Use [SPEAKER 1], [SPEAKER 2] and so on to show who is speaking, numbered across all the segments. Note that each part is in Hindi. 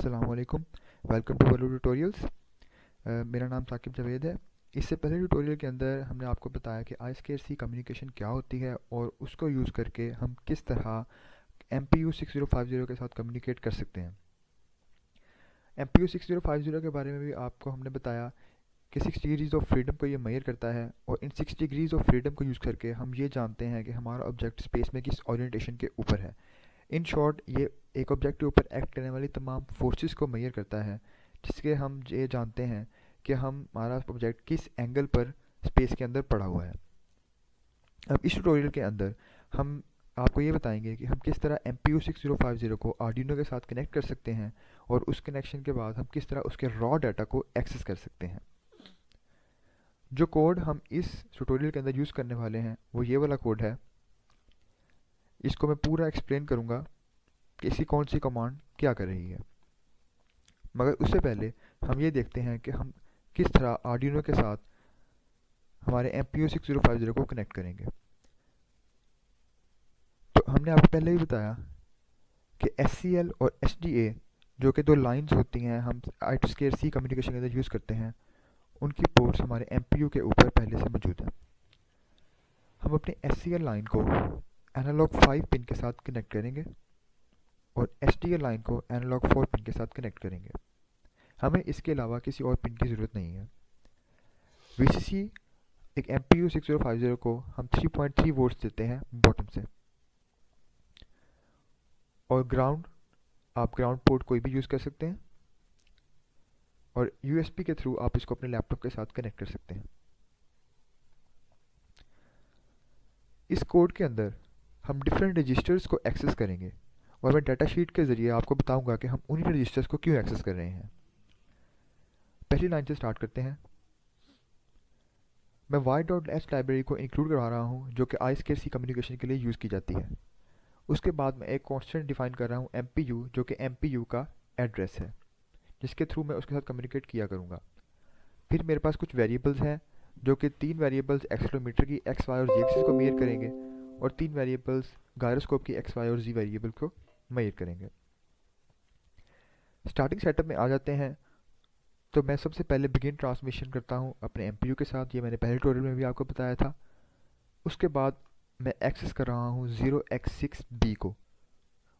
[SPEAKER 1] अस्सलाम वालेकुम। Welcome to value tutorials. मेरा नाम साकिब जावेद है। इससे पहले ट्यूटोरियल के अंदर हमने आपको बताया कि I2C कम्युनिकेशन क्या होती है और उसको यूज़ करके हम किस तरह MPU 6050 के साथ कम्युनिकेट कर सकते हैं। MPU 6050 के बारे में भी आपको हमने बताया कि 60 डिग्रीज ऑफ फ्रीडम को ये मेजर करता है, और इन 60 डिग्रीज ऑफ फ्रीडम को यूज़ करके हम ये जानते हैं कि हमारा ऑब्जेक्ट स्पेस में किस ओरिएंटेशन के ऊपर है। इन शॉर्ट, ये एक ऑब्जेक्ट के ऊपर एक्ट करने वाली तमाम फोर्सेस को मेजर करता है, जिसके हम ये जानते हैं कि हमारा ऑब्जेक्ट किस एंगल पर स्पेस के अंदर पड़ा हुआ है। अब इस ट्यूटोरियल के अंदर हम आपको ये बताएंगे कि हम किस तरह MPU 6050 को आर्डिनो के साथ कनेक्ट कर सकते हैं, और उस कनेक्शन के बाद हम किस तरह उसके रॉ डाटा को एक्सेस कर सकते हैं। जो कोड हम इस ट्यूटोरियल के अंदर यूज़ करने वाले हैं वो ये वाला कोड है। इसको मैं पूरा एक्सप्लेन करूँगा कि इसकी कौन सी कमांड क्या कर रही है, मगर उससे पहले हम ये देखते हैं कि हम किस तरह आर्डिनो के साथ हमारे MPU 6050 को कनेक्ट करेंगे। तो हमने आपको पहले ही बताया कि SCL और SDA, जो कि दो लाइंस होती हैं हम I2C कम्युनिकेशन के अंदर यूज़ करते हैं, उनकी पोर्ट्स हमारे MPU के ऊपर पहले से मौजूद हैं। हम अपनी SCL लाइन को एनालॉग 5 पिन के साथ कनेक्ट करेंगे और SDA लाइन को एनालॉग 4 पिन के साथ कनेक्ट करेंगे। हमें इसके अलावा किसी और पिन की ज़रूरत नहीं है। VCC एक MPU 6050 को हम 3.3 वोल्ट्स देते हैं बॉटम से, और ग्राउंड, आप ग्राउंड पोर्ट कोई भी यूज़ कर सकते हैं, और USB के थ्रू आप इसको अपने लैपटॉप के साथ कनेक्ट कर सकते हैं। इस कोड के अंदर हम डिफरेंट रजिस्टर्स को एक्सेस करेंगे, और मैं डाटा शीट के ज़रिए आपको बताऊंगा कि हम उन्हीं रजिस्टर्स को क्यों एक्सेस कर रहे हैं। पहली लाइन से स्टार्ट करते हैं। मैं y.h लाइब्रेरी को इंक्लूड करवा रहा हूँ, जो कि I2C कम्युनिकेशन के लिए यूज़ की जाती है। उसके बाद मैं एक कांस्टेंट डिफाइन कर रहा हूँ MPU, जो कि MPU का एड्रेस है, जिसके थ्रू मैं उसके साथ कम्युनिकेट किया करूँगा। फिर मेरे पास कुछ वेरिएबल्स हैं, जो कि 3 वेरिएबल्स एक्सेलेरोमीटर की x, y और z एक्सिस को मेजर करेंगे, और 3 वेरिएबल्स गायरोस्कोप की x, y और z वेरिएबल को मेजर करेंगे। स्टार्टिंग सेटअप में आ जाते हैं। तो मैं सबसे पहले बिगिन ट्रांसमिशन करता हूँ अपने MPU के साथ, ये मैंने पहले ट्यूटोरियल में भी आपको बताया था। उसके बाद मैं एक्सेस कर रहा हूँ 0x6B को,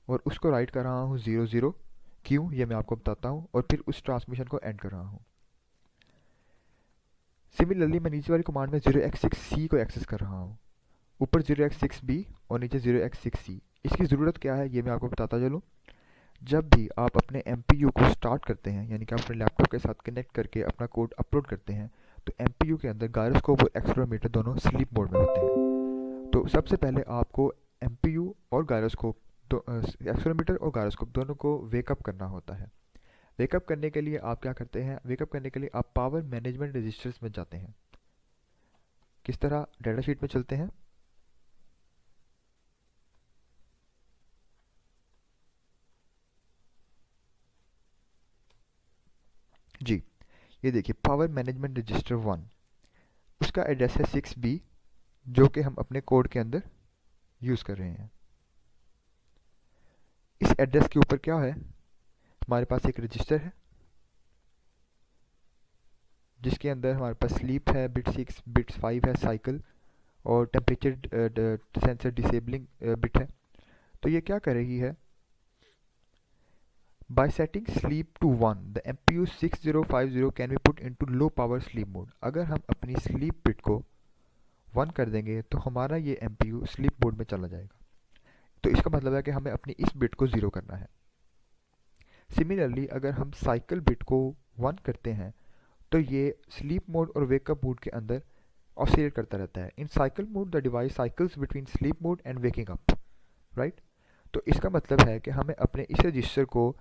[SPEAKER 1] और उसको राइट कर रहा हूँ 00। क्यों, ये मैं आपको बताता हूँ, और फिर उस ट्रांसमिशन को एंड कर रहा हूँ। सिमिलरली मैं नीचे वाली कमांड में 0x6C को एक्सेस कर रहा हूँ, ऊपर 0x6B और नीचे 0x6C। इसकी ज़रूरत क्या है ये मैं आपको बताता चलूँ। जब भी आप अपने MPU को स्टार्ट करते हैं, यानी कि आप अपने लैपटॉप के साथ कनेक्ट करके अपना कोड अपलोड करते हैं, तो MPU के अंदर गायरोस्कोप और एक्सेलेरोमीटर दोनों स्लीप मोड में होते हैं। तो सबसे पहले आपको MPU और गायरोस्कोप, एक्सेलेरोमीटर और गायरोस्कोप दोनों को वेकअप करना होता है। वेकअप करने के लिए आप क्या करते हैं, वेकअप करने के लिए आप पावर मैनेजमेंट रजिस्टर्स में जाते हैं। किस तरह, डाटा शीट में चलते हैं। जी, ये देखिए पावर मैनेजमेंट रजिस्टर 1, उसका एड्रेस है 6B, जो कि हम अपने कोड के अंदर यूज़ कर रहे हैं। इस एड्रेस के ऊपर क्या है, हमारे पास एक रजिस्टर है जिसके अंदर हमारे पास स्लीप है, बिट 6, बिट 5 है, साइकिल, और टेम्परेचर सेंसर डिसेबलिंग बिट है। तो ये क्या कर रही है, by setting sleep to 1 the MPU 6050 can be put into low power sleep mode. अगर हम अपनी स्लीप बिट को 1 कर देंगे तो हमारा ये MPU स्लीप मोड में चला जाएगा। तो इसका मतलब है कि हमें अपनी इस बिट को 0 करना है। सिमिलरली अगर हम साइकिल बिट को 1 करते हैं तो ये स्लीप मोड और वेकअप मोड के अंदर ऑसिलेट करता रहता है। In cycle mode the device cycles between sleep mode and waking up, right. तो इसका मतलब है कि हमें अपने इस रजिस्टर को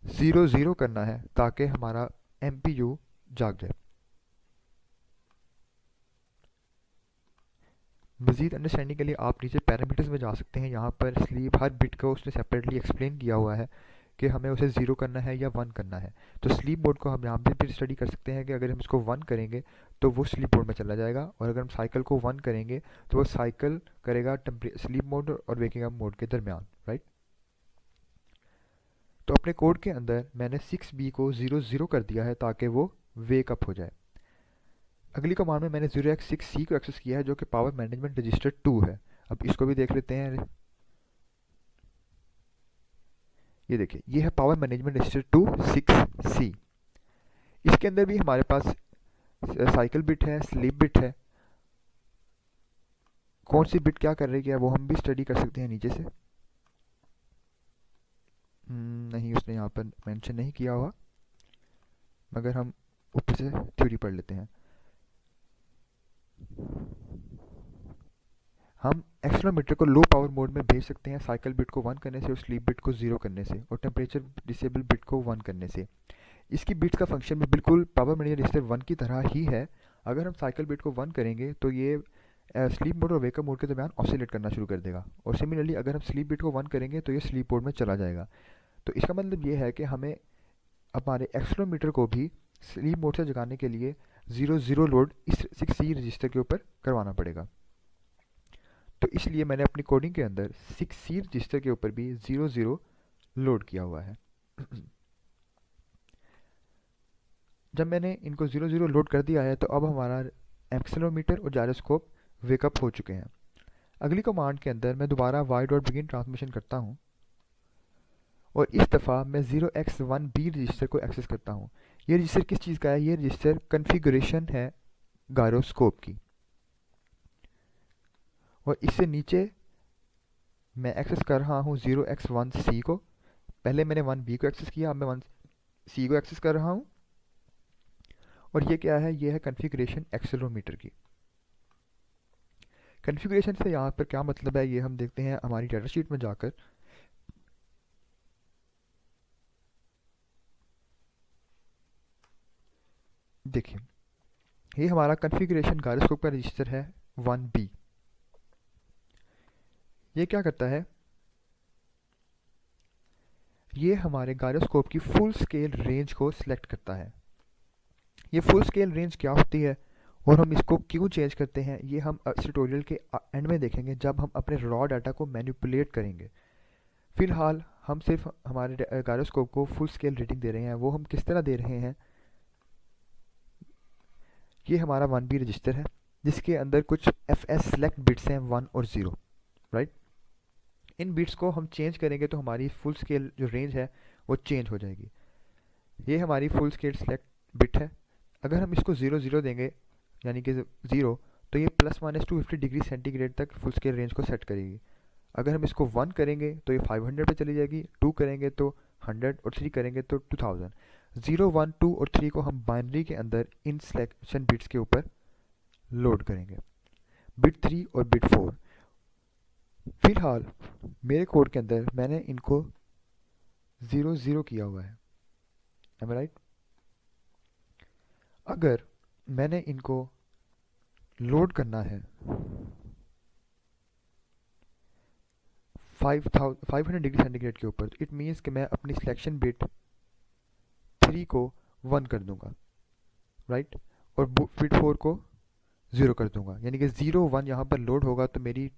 [SPEAKER 1] 0 करना है ताकि हमारा MPU जाग जाए। मज़ीद अंडरस्टैंडिंग के लिए आप नीचे पैरामीटर्स में जा सकते हैं। यहाँ पर स्लीप हर बिट को उसने सेपरेटली एक्सप्लेन किया हुआ है कि हमें उसे 0 करना है या 1 करना है। तो स्लीप मोड को हम यहाँ पे फिर स्टडी कर सकते हैं कि अगर हम इसको 1 करेंगे तो वो स्लीप मोड में चला जाएगा, और अगर हम साइकिल को 1 करेंगे तो वो साइकिल करेगा स्लीप मोड और वेकिंग अप मोड के दरमियान, राइट। तो अपने कोड के अंदर मैंने 6B को 00 कर दिया है ताकि वो वेक अप हो जाए। अगली कमांड में मैंने 0x6C को एक्सेस किया है जो कि पावर मैनेजमेंट रजिस्टर 2 है। अब इसको भी देख लेते हैं। ये देखिए, ये है पावर मैनेजमेंट रजिस्टर 2 6C। इसके अंदर भी हमारे पास साइकिल बिट है, स्लीप बिट है। कौन सी बिट क्या कर रही है वो हम भी स्टडी कर सकते हैं नीचे से। नहीं, उसने यहाँ पर मेंशन नहीं किया हुआ, मगर हम ऊपर से थ्योरी पढ़ लेते हैं। हम एक्सेलेरोमीटर को लो पावर मोड में भेज सकते हैं साइकिल बिट को 1 करने से और स्लीप बिट को 0 करने से और टेम्परेचर डिसेबल बिट को 1 करने से। इसकी बिट्स का फंक्शन भी बिल्कुल पावर मैनेजर रजिस्टर 1 की तरह ही है। अगर हम साइकिल बिट को 1 करेंगे तो ये स्लीप मोड और वेकअप मोड के दरमियान ऑसिलेट करना शुरू कर देगा, और सिमिलरली अगर हम स्लीप बिट को 1 करेंगे तो ये स्लीप मोड में चला जाएगा। तो इसका मतलब ये है कि हमें हमारे एक्सेलेरोमीटर को भी स्लीप मोड से जगाने के लिए 00 लोड इस 6C रजिस्टर के ऊपर करवाना पड़ेगा। तो इसलिए मैंने अपनी कोडिंग के अंदर 6C रजिस्टर के ऊपर भी 00 लोड किया हुआ है। जब मैंने इनको 00 लोड कर दिया है तो अब हमारा एक्सेलेरोमीटर और जायरोस्कोप वेकअप हो चुके हैं। अगली कमांड के अंदर मैं दोबारा y.begin ट्रांसमिशन करता हूँ और इस दफ़ा मैं 0x1B रजिस्टर को एक्सेस करता हूँ। ये रजिस्टर किस चीज़ का है? ये रजिस्टर कन्फिगरेशन है गायरोस्कोप की, और इससे नीचे मैं एक्सेस कर रहा हूँ 0x1C को। पहले मैंने 1B को एक्सेस किया, अब मैं 1C को एक्सेस कर रहा हूँ। और ये क्या है? ये है कन्फिगरेशन एक्सेलेरोमीटर की। कन्फिगरेशन से यहाँ पर क्या मतलब है ये हम देखते हैं हमारी डाटा शीट में जाकर। देखिए, ये हमारा कन्फिगरेशन गायरोस्कोप का रजिस्टर है 1B। ये क्या करता है? ये हमारे गायरोस्कोप की फुल स्केल रेंज को सिलेक्ट करता है। ये फुल स्केल रेंज क्या होती है और हम इसको क्यों चेंज करते हैं, ये हम इस ट्यूटोरियल के एंड में देखेंगे जब हम अपने रॉ डाटा को मैनिपुलेट करेंगे। फिलहाल हम सिर्फ हमारे गायरोस्कोप को फुल स्केल रीडिंग दे रहे हैं। वो हम किस तरह दे रहे हैं? ये हमारा 1B रजिस्टर है जिसके अंदर कुछ FS सेलेक्ट बिट्स हैं 1 और 0, राइट। इन बिट्स को हम चेंज करेंगे तो हमारी फुल स्केल जो रेंज है वो चेंज हो जाएगी। ये हमारी फुल स्केल सेलेक्ट बिट है। अगर हम इसको 0 देंगे यानी कि 0, तो ये ±250 डिग्री सेंटीग्रेड तक फुल स्केल रेंज को सेट करेगी। अगर हम इसको 1 करेंगे तो ये 500 पे चली जाएगी, 2 करेंगे तो 100 और 3 करेंगे तो 2000। 0, 1, 2 और 3 को हम बाइनरी के अंदर इन सिलेक्शन बिट्स के ऊपर लोड करेंगे, बिट 3 और बिट 4। फिलहाल मेरे कोड के अंदर मैंने इनको 0 किया हुआ है, एम आई राइट। अगर मैंने इनको लोड करना है 500 डिग्री सेंटीग्रेड के ऊपर, इट मीन्स कि मैं अपनी सिलेक्शन बिट 3 को 1 कर दूंगा, राइट, और बिट 4 को 0 कर दूंगा। यानी कि 0, 1 यहाँ पर लोड होगा तो मेरी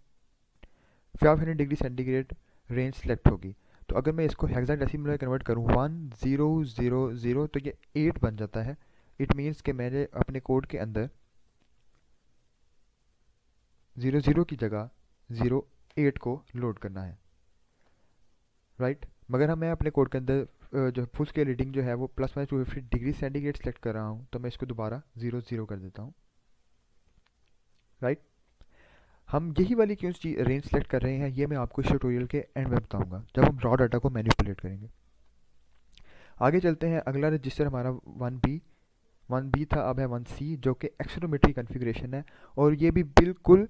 [SPEAKER 1] 500 डिग्री सेंटीग्रेड रेंज सेलेक्ट होगी। तो अगर मैं इसको हेक्साडेसिमल में कन्वर्ट करूँ 1 0 0 0 तो ये 8 बन जाता है। इट मीन्स कि मैंने अपने कोड के अंदर 00 की जगह 08 को लोड करना है, राइट। मगर मैं अपने कोड के अंदर जो फुल स्केल रीडिंग जो है वो ±250 डिग्री सेंटीग्रेड सेलेक्ट कर रहा हूँ, तो मैं इसको दोबारा 00 कर देता हूँ, राइट। हम यही वाली क्यों रेंज सेलेक्ट कर रहे हैं ये मैं आपको इस ट्यूटोरियल के एंड में बताऊंगा जब हम रॉ डाटा को मैनिपुलेट करेंगे। आगे चलते हैं। अगला रजिस्टर हमारा 1B था, अब है 1C जो कि एक्सेलेरोमीटर कन्फिगरेशन है, और ये भी बिल्कुल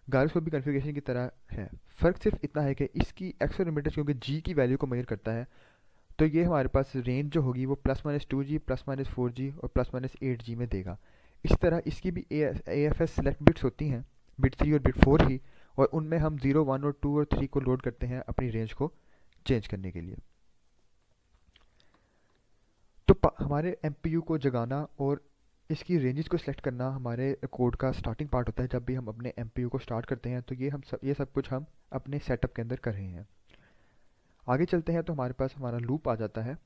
[SPEAKER 1] गायरोस्कोप की कन्फिगरेशन की तरह है। फ़र्क सिर्फ इतना है कि इसकी एक्सेलेरोमीटर क्योंकि G की वैल्यू को मेजर करता है, तो ये हमारे पास रेंज जो होगी वो ±2G, ±4G और ±8G में देगा। इस तरह इसकी भी AFS सेलेक्ट बिट्स होती हैं, बिट 3 और बिट 4 ही, और उनमें हम 0, 1 और 2 और 3 को लोड करते हैं अपनी रेंज को चेंज करने के लिए। तो हमारे MPU को जगाना और इसकी रेंजेस को सिलेक्ट करना हमारे कोड का स्टार्टिंग पार्ट होता है। जब भी हम अपने MPU को स्टार्ट करते हैं तो ये सब कुछ हम अपने सेटअप के अंदर कर रहे हैं। आगे चलते हैं तो हमारे पास हमारा लूप आ जाता है।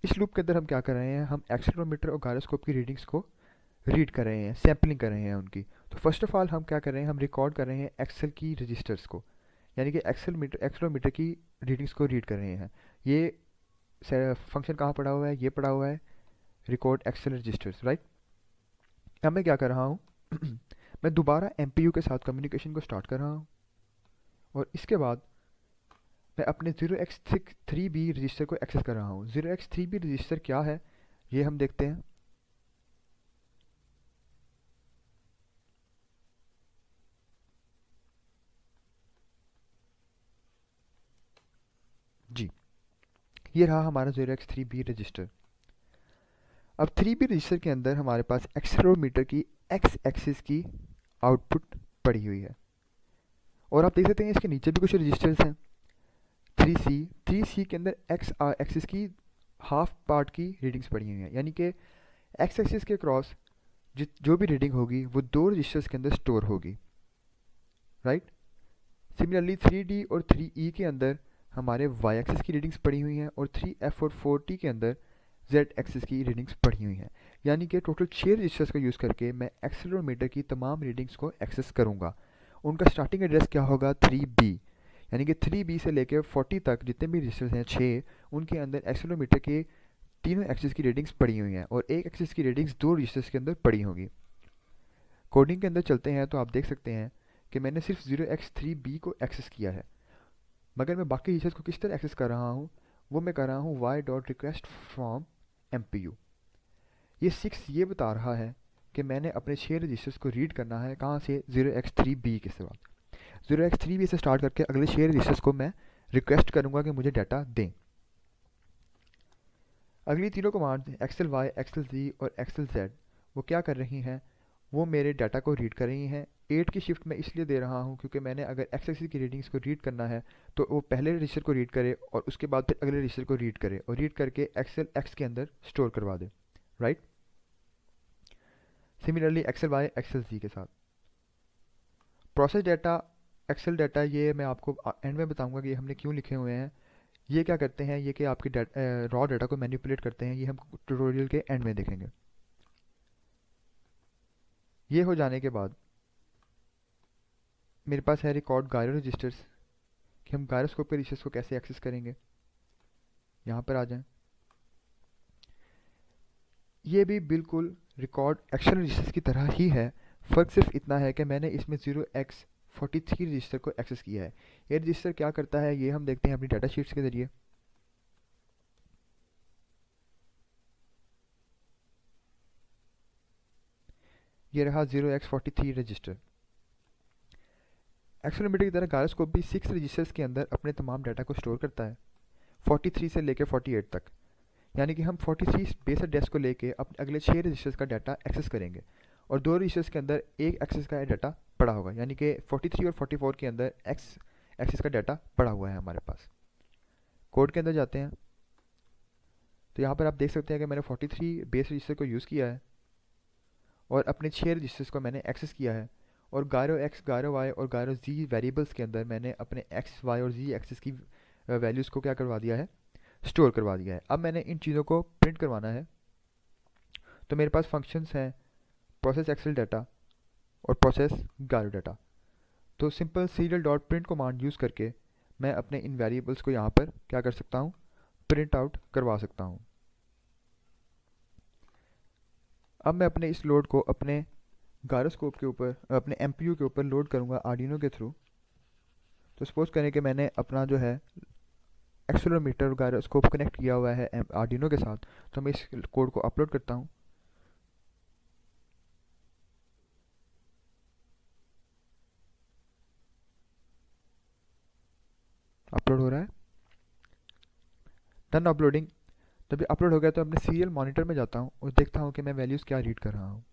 [SPEAKER 1] इस लूप के अंदर हम क्या कर रहे हैं, हम एक्सेलेरोमीटर और गायरोस्कोप की रीडिंग्स को रीड कर रहे हैं, सैम्पलिंग कर रहे हैं उनकी। तो फर्स्ट ऑफ ऑल हम क्या कर रहे हैं, हम रिकॉर्ड कर रहे हैं एक्सेल की रजिस्टर्स को, यानी कि एक्सेलोमीटर की रीडिंग्स को रीड कर रहे हैं। ये फंक्शन कहाँ पड़ा हुआ है, ये पड़ा हुआ है रिकॉर्ड एक्सेल रजिस्टर्स, राइट। अब मैं क्या कर रहा हूँ मैं दोबारा एमपीयू के साथ कम्युनिकेशन को स्टार्ट कर रहा हूँ, और इसके बाद मैं अपने 0x3b रजिस्टर को एक्सेस कर रहा हूँ। 0x3b रजिस्टर क्या है ये हम देखते हैं। जी, ये रहा हमारा 0x3b रजिस्टर। अब 3b रजिस्टर के अंदर हमारे पास एक्सेलेरोमीटर की एक्स एक्सिस की आउटपुट पड़ी हुई है, और आप देख सकते हैं इसके नीचे भी कुछ रजिस्टर्स हैं। 3C के अंदर एक्स एक्सिस की हाफ पार्ट की रीडिंग्स पड़ी हुई हैं, यानी कि एक्स एक्सिस के क्रॉस जो भी रीडिंग होगी वो दो रजिस्टर्स के अंदर स्टोर होगी, राइट। सिमिलरली 3D और 3E के अंदर हमारे वाई एक्सिस की रीडिंग्स पड़ी हुई हैं, और 3F और 4T के अंदर जेड एक्सिस की रीडिंग्स पड़ी हुई हैं। यानी कि टोटल 6 रजिस्टर्स का यूज़ करके मैं एक्सेलेरोमीटर की तमाम रीडिंग्स को एक्सेस करूँगा। उनका स्टार्टिंग एड्रेस क्या होगा, 3B, यानी कि 3B से लेकर 40 तक जितने भी रजिस्टर्स हैं 6, उनके अंदर एक्सेलेरोमीटर के तीनों एक्सिस की रीडिंग्स पड़ी हुई हैं, और एक एक्सिस की रीडिंग्स दो रजिस्टर्स के अंदर पड़ी होंगी। कोडिंग के अंदर चलते हैं तो आप देख सकते हैं कि मैंने सिर्फ 0x3b को एक्सेस किया है, मगर मैं बाकी रजिस्टर्स को किस तरह एक्सेस कर रहा हूँ, वो मैं कर रहा हूँ y.request from MPU। ये 6 ये बता रहा है कि मैंने अपने 6 रजिस्टर्स को रीड करना है, कहाँ से, 0x3b के बाद। 0x3b से स्टार्ट करके अगले 6 रजिस्टर्स को मैं रिक्वेस्ट करूँगा कि मुझे डाटा दें। अगली तीनों कमांड एक्सेल वाई, एक्सेल जी और एक्सेल जेड वो क्या कर रही हैं, वो मेरे डाटा को रीड कर रही हैं। 8 की शिफ्ट मैं इसलिए दे रहा हूँ क्योंकि मैंने अगर एक्स एक्सिस की रीडिंग्स को रीड करना है तो वो पहले रजिस्टर को रीड करे और उसके बाद फिर अगले रजिस्टर को रीड करे, और रीड करके एक्सेल एक्स के अंदर स्टोर करवा दे, right. Similarly accel Y, accel Z के साथ प्रोसेस डाटा, एक्सेल डाटा, ये मैं आपको एंड में बताऊंगा कि हमने क्यों लिखे हुए हैं। ये क्या करते हैं, ये कि आपके रॉ डाटा को मैनिपुलेट करते हैं, ये हम ट्यूटोरियल के एंड में देखेंगे। ये हो जाने के बाद मेरे पास है रिकॉर्ड गायरो रजिस्टर्स, कि हम गायरोस्कोप के रजिस्टर्स को कैसे एक्सेस करेंगे। यहाँ पर आ जाएं। ये भी बिल्कुल रिकॉर्ड एक्शन रजिस्टर्स की तरह ही है, फ़र्क सिर्फ इतना है कि मैंने इसमें 0x43 रजिस्टर को एक्सेस किया है। ये रजिस्टर क्या करता है ये हम देखते हैं अपनी डाटा शीट्स के ज़रिए। ये रहा 0x43 रजिस्टर। एक्सेलेरोमीटर की तरह गायरोस्कोप भी 6 रजिस्टर्स के अंदर अपने तमाम डाटा को स्टोर करता है, 43 से लेकर 48 तक। यानी कि हम 43 बेस एड्रेस को लेके अपने अगले 6 रजिस्टर्स का डाटा एक्सेस करेंगे, और दो रजिस्टर्स के अंदर एक एक्सेस का डाटा पड़ा होगा, यानी कि 43 और 44 के अंदर एक्स एक्सेस का डाटा पड़ा हुआ है हमारे पास। कोड के अंदर जाते हैं तो यहाँ पर आप देख सकते हैं कि मैंने 43 बेस रजिस्टर को यूज़ किया है, और अपने 6 रजिस्टर्स को मैंने एक्सेस किया है, और गायरो एक्स, गायरो वाई और गायरो जी वेरिएबल्स के अंदर मैंने अपने एक्स, वाई और जी एक्सेस की वैल्यूज़ को क्या करवा दिया है, स्टोर करवा दिया है। अब मैंने इन चीज़ों को प्रिंट करवाना है, तो मेरे पास फंक्शंस हैं प्रोसेस एक्सेल डाटा और प्रोसेस गायरो डाटा। तो simple serial dot print command use करके मैं अपने इन वेरिएबल्स को यहाँ पर क्या कर सकता हूँ, प्रिंट आउट करवा सकता हूँ। अब मैं अपने इस लोड को अपने गायरोस्कोप के ऊपर, अपने एमपीयू के ऊपर लोड करूँगा आर्डिनो के थ्रू। तो सपोज करें कि मैंने अपना जो है एक्सेलेरोमीटर और गायरोस्कोप कनेक्ट किया हुआ है आर्डिनो के साथ, तो मैं इस कोड को अपलोड करता हूँ। अपलोड हो रहा है, डन अपलोडिंग। जब ये अपलोड हो गया तो अपने सीरियल मॉनिटर में जाता हूँ और देखता हूँ कि मैं वैल्यूज़ क्या रीड कर रहा हूँ।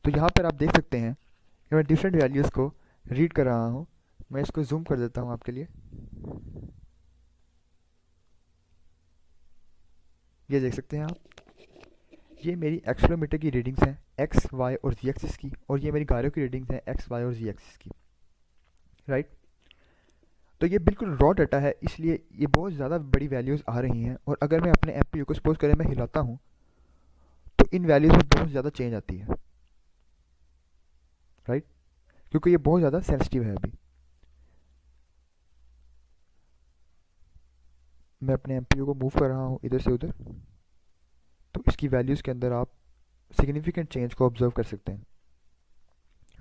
[SPEAKER 1] तो यहाँ पर आप देख सकते हैं कि मैं डिफरेंट वैल्यूज़ को रीड कर रहा हूँ। मैं इसको जूम कर देता हूँ आपके लिए। ये देख सकते हैं आप, ये मेरी एक्सेलेरोमीटर की रीडिंग्स हैं एक्स, वाई और जी एक्सिस की, और ये मेरी गायरो की रीडिंग्स हैं एक्स, वाई और जी एक्सिस की, राइट। तो ये बिल्कुल रॉ डाटा है, इसलिए ये बहुत ज़्यादा बड़ी वैल्यूज़ आ रही हैं, और अगर मैं अपने एमपीयू को सपोज करें मैं हिलाता हूँ तो इन वैल्यूज़ में बहुत ज़्यादा चेंज आती है, राइट, क्योंकि ये बहुत ज़्यादा सेंसिटिव है। अभी मैं अपने एमपीयू को मूव कर रहा हूँ इधर से उधर, तो इसकी वैल्यूज़ के अंदर आप सिग्निफिकेंट चेंज को ऑब्जर्व कर सकते हैं,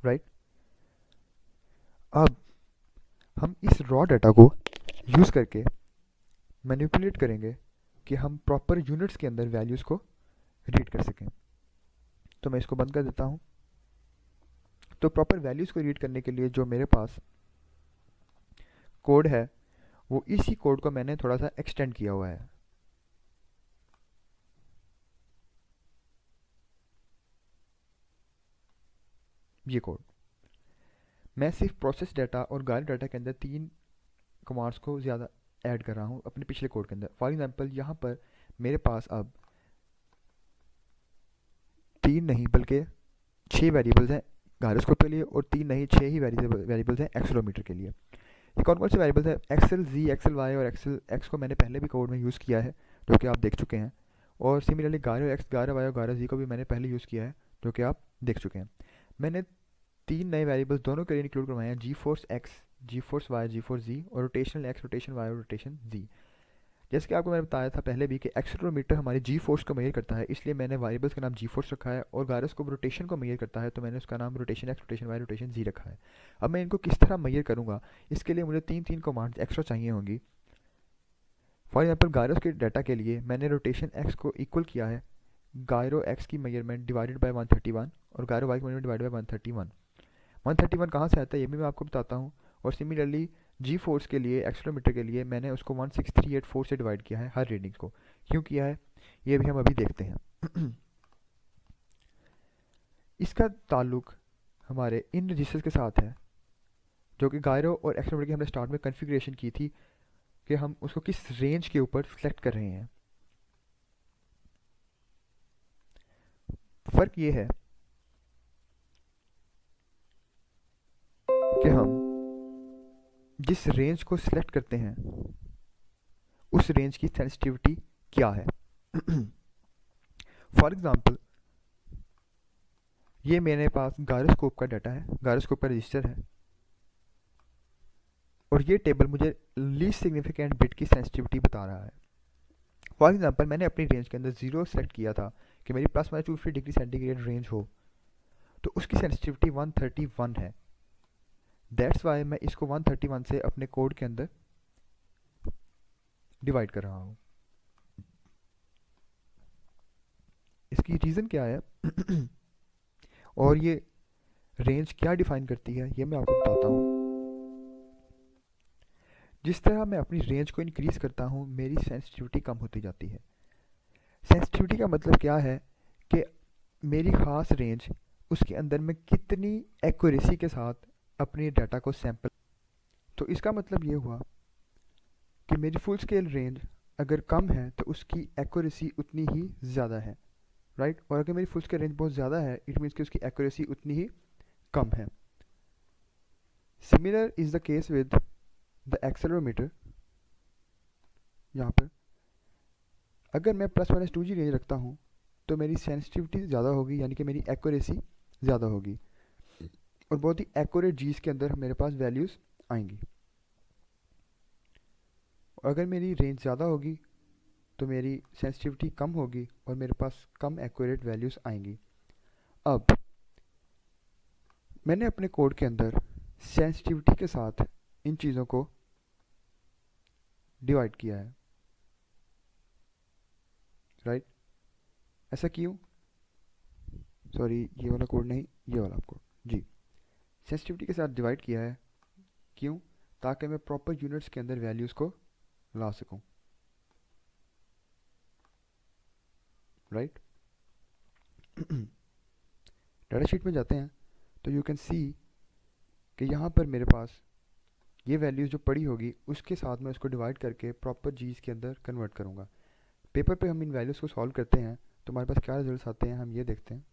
[SPEAKER 1] राइट। अब हम इस रॉ डाटा को यूज़ करके मैनिपुलेट करेंगे कि हम प्रॉपर यूनिट्स के अंदर वैल्यूज़ को रीड कर सकें। तो मैं इसको बंद कर देता हूँ। तो प्रॉपर वैल्यूज़ को रीड करने के लिए जो मेरे पास कोड है, वो इसी कोड को मैंने थोड़ा सा एक्सटेंड किया हुआ है। ये कोड मैं सिर्फ प्रोसेस डाटा और गाइड डाटा के अंदर 3 कमांड्स को ज़्यादा ऐड कर रहा हूँ अपने पिछले कोड के अंदर। फॉर एग्जांपल यहाँ पर मेरे पास अब 3 नहीं बल्कि 6 वेरिएबल्स हैं गायरोस्कोप के लिए, और 3 नहीं 6 ही वेरिएबल्स हैं एक्सेलेरोमीटर के लिए। ये कौन कौन से वेरिएबल्स हैं? एक्सेल जी, एक्सेल वाई और एक्सेल एक्स को मैंने पहले भी कोड में यूज़ किया है, जो कि आप देख चुके हैं। और similarly gyro x, gyro y और गायरो जी को भी मैंने पहले यूज़ किया है, जो कि आप देख चुके हैं। मैंने 3 नए वेरिएबल्स दोनों के लिए इंक्लूड करवाए हैं, जी फोर्स एक्स, जी फोर्स वाई, जी फोर्स जी, और रोटेशनल एक्स, रोटेशन वाई और रोटेशन जी। जैसे कि आपको मैंने बताया था पहले भी कि एक्सेलेरोमीटर हमारी जी फोर्स को मेजर करता है, इसलिए मैंने वेरिएबल्स का नाम जी फोर्स रखा है, और गायरोस्कोप रोटेशन को मेजर करता है, तो मैंने उसका नाम rotation X, rotation Y, rotation Z रखा है। अब मैं इनको किस तरह मेजर करूँगा, इसके लिए मुझे 3 कमांड्स एक्स्ट्रा चाहिए होंगी। फॉर एग्जाम्पल गायरोस के डाटा के लिए मैंने रोटेशन एक्स को इक्वल किया है गायरो एक्स की मेजरमेंट डिवाइडेड बाय 131, और गायरो वाई की मेजरमेंट डिवाइडेड बाय 131। 131 कहाँ से आता है ये भी मैं आपको बताता हूँ। और सिमिलरली जी फोर्स के लिए, एक्सेलेरोमीटर के लिए, मैंने उसको 16384 से डिवाइड किया है हर रीडिंग्स को। क्यों किया है ये भी हम अभी देखते हैं। इसका ताल्लुक हमारे इन रजिस्टर्स के साथ है, जो कि गायरो और एक्सेलेरोमीटर की हमने स्टार्ट में कॉन्फ़िगरेशन की थी कि हम उसको किस रेंज के ऊपर सेलेक्ट कर रहे हैं। फ़र्क ये है कि हम जिस रेंज को सिलेक्ट करते हैं उस रेंज की सेंसिटिविटी क्या है। फॉर एग्जांपल ये मेरे पास गायरोस्कोप का डाटा है, गायरोस्कोप का रजिस्टर है, और ये टेबल मुझे लीस्ट सिग्निफिकेंट बिट की सेंसिटिविटी बता रहा है। फॉर एग्जांपल मैंने अपनी रेंज के अंदर 0 सेलेक्ट किया था कि मेरी +-250 डिग्री सेंटीग्रेड रेंज हो, तो उसकी सेंसिटिविटी 131 है। दैट्स वाई मैं इसको 131 से अपने कोड के अंदर डिवाइड कर रहा हूँ। इसकी रीज़न क्या है और ये रेंज क्या डिफाइन करती है ये मैं आपको बताता हूँ। जिस तरह मैं अपनी रेंज को इंक्रीज़ करता हूँ मेरी सेंसिटिविटी कम होती जाती है। सेंसिटिविटी का मतलब क्या है कि मेरी ख़ास रेंज, उसके अंदर मैं कितनी एक्यूरेसी के साथ अपने डाटा को सैंपल। तो इसका मतलब ये हुआ कि मेरी फुल स्केल रेंज अगर कम है तो उसकी एक्यूरेसी उतनी ही ज़्यादा है, राइट। और अगर मेरी फुल स्केल रेंज बहुत ज़्यादा है इट मीन्स कि उसकी एक्यूरेसी उतनी ही कम है। Similar is the case with the accelerometer. यहाँ पर अगर मैं +-2G रेंज रखता हूँ तो मेरी सेंसिटिविटी ज़्यादा होगी, यानी कि मेरी एक्यूरेसी ज़्यादा होगी, और बहुत ही एक्यूरेट जीज के अंदर मेरे पास वैल्यूज़ आएंगी। और अगर मेरी रेंज ज़्यादा होगी तो मेरी सेंसिटिविटी कम होगी और मेरे पास कम एक्यूरेट वैल्यूज़ आएंगी। अब मैंने अपने कोड के अंदर सेंसिटिविटी के साथ इन चीज़ों को डिवाइड किया है, राइट। ऐसा क्यों? सॉरी, ये वाला कोड नहीं, ये वाला कोड जी। सेंसिटिविटी के साथ डिवाइड किया है क्यों? ताकि मैं प्रॉपर यूनिट्स के अंदर वैल्यूज़ को ला सकूं, राइट। डाटा शीट में जाते हैं तो यू कैन सी कि यहाँ पर मेरे पास ये वैल्यूज़ जो पड़ी होगी उसके साथ मैं उसको डिवाइड करके प्रॉपर जीज के अंदर कन्वर्ट करूँगा। पेपर पे हम इन वैल्यूज़ को सॉल्व करते हैं तो हमारे पास क्या रिजल्ट्स आते हैं हम ये देखते हैं,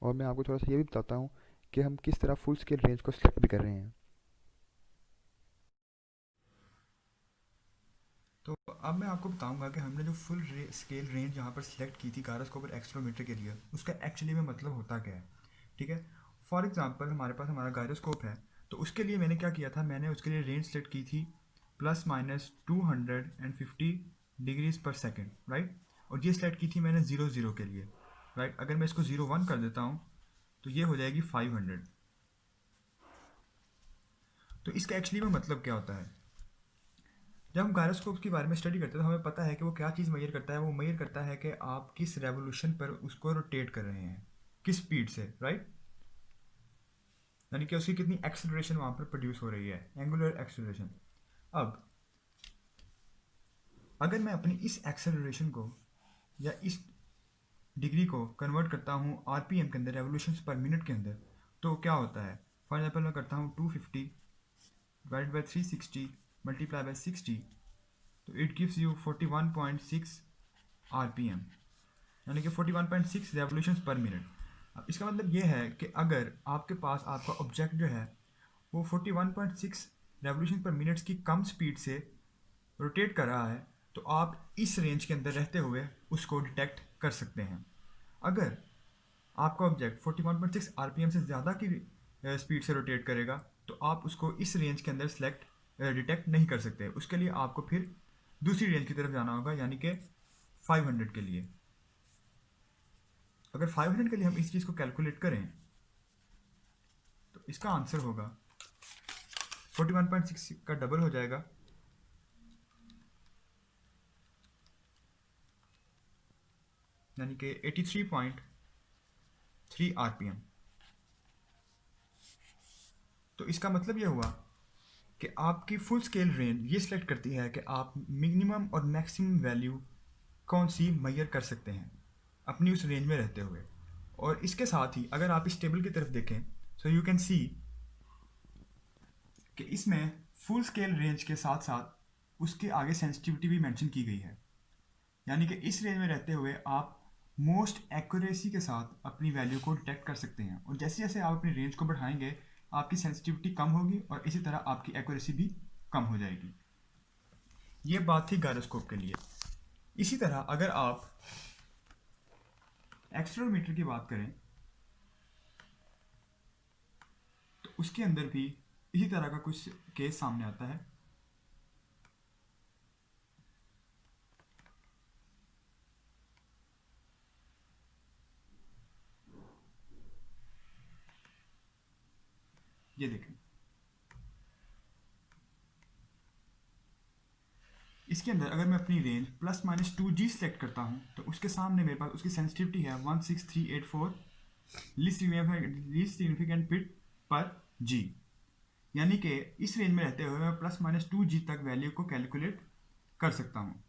[SPEAKER 1] और मैं आपको थोड़ा सा ये भी बताता हूँ कि हम किस तरह फुल स्केल रेंज को सिलेक्ट भी कर रहे हैं। तो अब मैं आपको बताऊंगा कि हमने जो फुल स्केल रेंज यहाँ पर सिलेक्ट की थी गायरोस्कोप और एक्सेलेरोमीटर के लिए, उसका एक्चुअली में मतलब होता क्या है। ठीक है, फॉर एग्जांपल हमारे पास हमारा गायरोस्कोप है, तो उसके लिए मैंने क्या किया था, मैंने उसके लिए रेंज सेलेक्ट की थी ±250 डिग्रीज पर सेकेंड, राइट। और ये सेलेक्ट की थी मैंने 0 0 के लिए, राइट। अगर मैं इसको 0 1 कर देता हूँ तो ये हो जाएगी 500। तो इसका एक्चुअली में मतलब क्या होता है, जब हम गायरोस्कोप के बारे में स्टडी करते हैं तो हमें पता है कि वो क्या चीज़ मेजर करता है। वो मेजर करता है कि आप किस रेवोल्यूशन पर उसको रोटेट कर रहे हैं, किस स्पीड से, राइट। यानी कि उसकी कितनी एक्सेलरेशन वहाँ पर प्रोड्यूस हो रही है, एंगुलर एक्सेलरेशन। अब अगर मैं अपनी इस एक्सेलरेशन को या इस डिग्री को कन्वर्ट करता हूँ आरपीएम के अंदर, रेवोल्यूशन पर मिनट के अंदर, तो क्या होता है। फॉर एग्जाम्पल मैं करता हूँ 250 डिवाइड बाई 360 मल्टीप्लाई बाई 60, तो इट गिव्स यू 41.6 आरपीएम, यानी कि 41.6 रेवोल्यूशन पर मिनट। अब इसका मतलब ये है कि अगर आपके पास आपका ऑब्जेक्ट जो है वो 41.6 रेवोल्यूशन पर मिनट की कम स्पीड से रोटेट कर रहा है, तो आप इस रेंज के अंदर रहते हुए उसको डिटेक्ट कर सकते हैं। अगर आपका ऑब्जेक्ट 41.6 आरपीएम से ज़्यादा की स्पीड से रोटेट करेगा, तो आप उसको इस रेंज के अंदर डिटेक्ट नहीं कर सकते। उसके लिए आपको फिर दूसरी रेंज की तरफ जाना होगा, यानी कि 500 के लिए। अगर 500 के लिए हम इस चीज़ को कैलकुलेट करें तो इसका आंसर होगा 41.6 का डबल हो जाएगा, यानी कि 83.3 आरपीएम। तो इसका मतलब ये हुआ कि आपकी फुल स्केल रेंज ये सिलेक्ट करती है कि आप मिनिमम और मैक्सिमम वैल्यू कौन सी मेजर कर सकते हैं अपनी उस रेंज में रहते हुए। और इसके साथ ही अगर आप इस टेबल की तरफ देखें, सो यू कैन सी कि इसमें फुल स्केल रेंज के साथ साथ उसके आगे सेंसिटिविटी भी मेंशन की गई है। यानी कि इस रेंज में रहते हुए आप मोस्ट एक्यूरेसी के साथ अपनी वैल्यू को डिटेक्ट कर सकते हैं, और जैसे जैसे आप अपनी रेंज को बढ़ाएंगे आपकी सेंसिटिविटी कम होगी और इसी तरह आपकी एक्यूरेसी भी कम हो जाएगी। ये बात थी गायरोस्कोप के लिए। इसी तरह अगर आप एक्सेलेरोमीटर की बात करें तो उसके अंदर भी इसी तरह का कुछ केस सामने आता है। ये देखें, इसके अंदर अगर मैं अपनी रेंज ±2G सेलेक्ट करता हूँ तो उसके सामने मेरे पास उसकी सेंसिटिविटी है 16384 लीस्ट सिग्निफिकेंट बिट पर जी। यानी कि इस रेंज में रहते हुए मैं ±2G तक वैल्यू को कैलकुलेट कर सकता हूँ।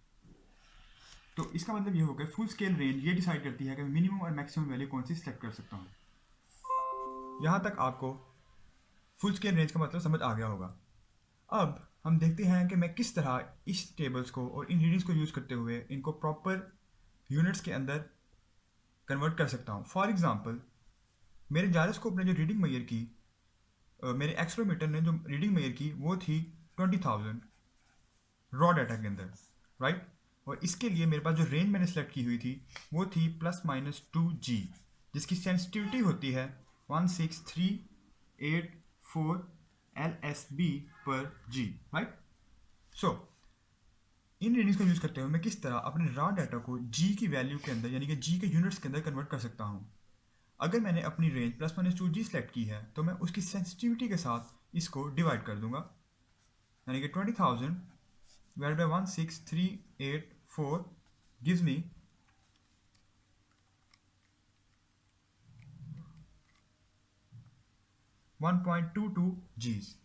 [SPEAKER 1] तो इसका मतलब ये हो गया फुल स्केल रेंज ये डिसाइड करती है कि मिनिमम और मैक्सिमम वैल्यू कौन सी सिलेक्ट कर सकता हूँ। यहाँ तक आपको फुल स्केल रेंज का मतलब समझ आ गया होगा। अब हम देखते हैं कि मैं किस तरह इस टेबल्स को और इन रीडिंग्स को यूज़ करते हुए इनको प्रॉपर यूनिट्स के अंदर कन्वर्ट कर सकता हूँ। फॉर एग्जांपल मेरे जायरोस्कोप ने जो रीडिंग मेजर की, मेरे एक्सेलेरोमीटर ने जो रीडिंग मेजर की वो थी 20,000 रॉ डाटा के अंदर, राइट। और इसके लिए मेरे पास जो रेंज मैंने सेलेक्ट की हुई थी वो थी ±2G, जिसकी सेंसिटिविटी होती है 16384 LSB पर जी, राइट। सो इन रीडिंग्स को यूज़ करते हुए मैं किस तरह अपने रॉ डाटा को जी की वैल्यू के अंदर यानी कि जी के यूनिट्स के अंदर कन्वर्ट कर सकता हूँ। अगर मैंने अपनी रेंज ±2G सेलेक्ट की है तो मैं उसकी सेंसिटिविटी के साथ इसको डिवाइड कर दूंगा, यानी कि 20,000 divide by 16384 gives me 1.22 Gs।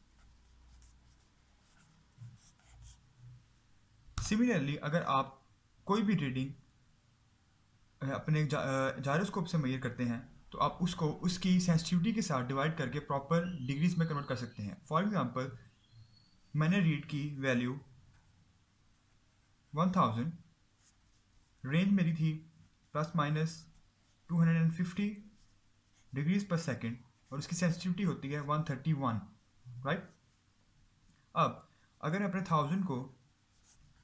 [SPEAKER 1] Similarly अगर आप कोई भी रीडिंग अपने जायरोस्कोप से मेजर करते हैं तो आप उसको उसकी सेंसिटिविटी के साथ डिवाइड करके प्रॉपर डिग्रीज में कन्वर्ट कर सकते हैं। फॉर एग्जांपल मैंने रीड की वैल्यू 1000, रेंज मेरी थी ±250 डिग्रीज पर सेकेंड और उसकी सेंसिटिविटी होती है 131, राइट। अब अगर मैं अपने 1000 को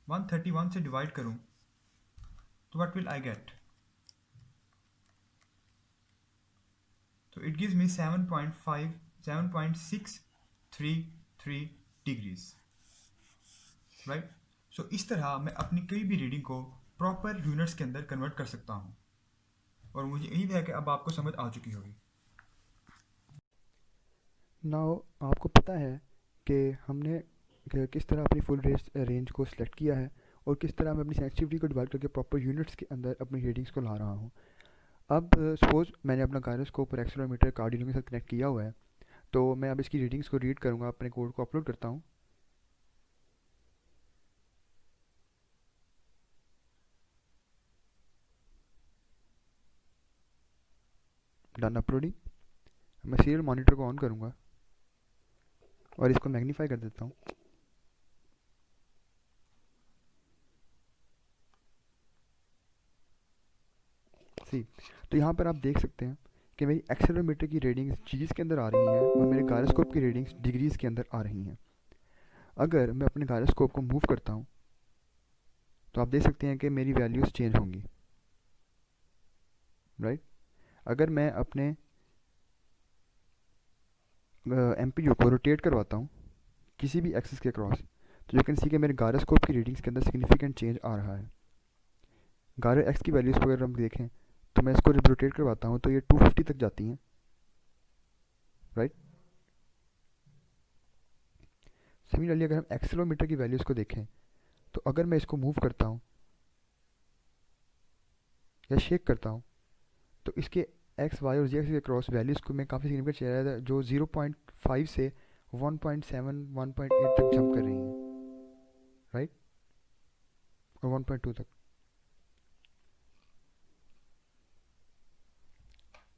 [SPEAKER 2] 131 से डिवाइड करूँ तो व्हाट विल आई गेट? तो it gives me 7.633 degrees, right. So इस तरह मैं अपनी कोई भी रीडिंग को प्रॉपर यूनिट्स के अंदर कन्वर्ट कर सकता हूँ, और मुझे उम्मीद है कि अब आपको समझ आ चुकी होगी।
[SPEAKER 1] नाउ आपको पता है कि हमने किस तरह अपनी फुल रेंज को सिलेक्ट किया है और किस तरह मैं अपनी सेंसिटिविटी को डिवाइड करके प्रॉपर यूनिट्स के अंदर अपनी रीडिंग्स को ला रहा हूँ। अब सपोज़ मैंने अपना गायरोस्कोप और एक्सेलेरोमीटर कार्डिनो के साथ कनेक्ट किया हुआ है, तो मैं अब इसकी रीडिंग्स को रीड करूँगा, अपने कोड को अपलोड करता हूँ। Done uploading. मैं सीरियल मॉनिटर को ऑन करूँगा और इसको मैग्नीफाई कर देता हूँ। सी, तो यहाँ पर आप देख सकते हैं कि मेरी एक्सेलेरोमीटर की रीडिंग्स जीज के अंदर आ रही हैं और मेरे गायरोस्कोप की रीडिंग्स डिग्रीज़ के अंदर आ रही हैं। अगर मैं अपने गायरोस्कोप को मूव करता हूँ तो आप देख सकते हैं कि मेरी वैल्यूज़ चेंज होंगी, राइट। अगर मैं अपने एमपीयू को रोटेट करवाता हूँ किसी भी एक्सिस के क्रॉस, तो यू कैन सी कि मेरे गायरोस्कोप की रीडिंग्स के अंदर सिग्निफिकेंट चेंज आ रहा है। गायरो एक्स की वैल्यूज़ को अगर हम देखें तो मैं इसको जब रोटेट करवाता हूँ तो ये 250 तक जाती हैं, राइट। सिमिलरली अगर हम एक्सेलोमीटर की वैल्यूज़ को देखें तो अगर मैं इसको मूव करता हूँ या शेक करता हूँ तो इसके एक्स वाई और जी एक्स के क्रॉस वैल्यूज़ को मैं काफ़ी सिग्निफिकेंट चेंज आ रहा है, जो 0.5 से 1.7 1.8 तक जंप कर रही हैं, राइट, और 1.2 तक।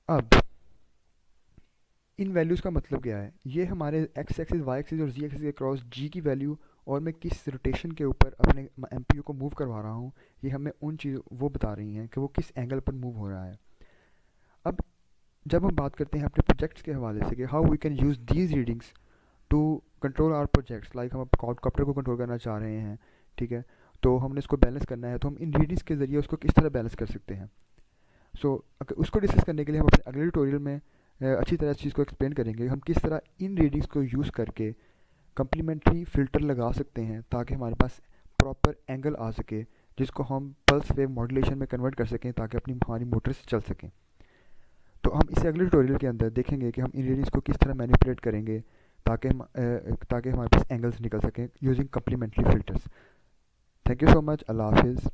[SPEAKER 1] अब इन वैल्यूज़ का मतलब क्या है? ये हमारे एक्स एक्सिस वाई एक्सिस और जी एक्सिस के क्रॉस जी की वैल्यू और मैं किस रोटेशन के ऊपर अपने एमपीयू को मूव करवा रहा हूँ, ये हमें उन चीज़ वो बता रही हैं कि वो किस एंगल पर मूव हो रहा है। अब जब हम बात करते हैं अपने प्रोजेक्ट्स के हवाले से कि how we can use these readings to control our projects, like हम कॉप्टर को कंट्रोल करना चाह रहे हैं, ठीक है, तो हमने इसको बैलेंस करना है, तो हम इन रीडिंग्स के ज़रिए उसको किस तरह बैलेंस कर सकते हैं। सो उसको डिस्कस करने के लिए हम अपने अगले ट्यूटोरियल में अच्छी तरह इस चीज़ को एक्सप्लेन करेंगे हम किस तरह इन रीडिंग्स को यूज़ करके कम्प्लीमेंट्री फ़िल्टर लगा सकते हैं ताकि हमारे पास प्रॉपर एंगल आ सके जिसको हम पल्स वेव मॉड्यूलेशन में कन्वर्ट कर सकें ताकि अपनी हमारी मोटर्स चल सकें। तो हम इसे अगले ट्यूटोरियल के अंदर देखेंगे कि हम इन रीडिंग्स को किस तरह मैनिपुलेट करेंगे ताकि हमारे पास एंगल्स निकल सकें using complementary filters. Thank you so much. अल्लाह हाफिज़।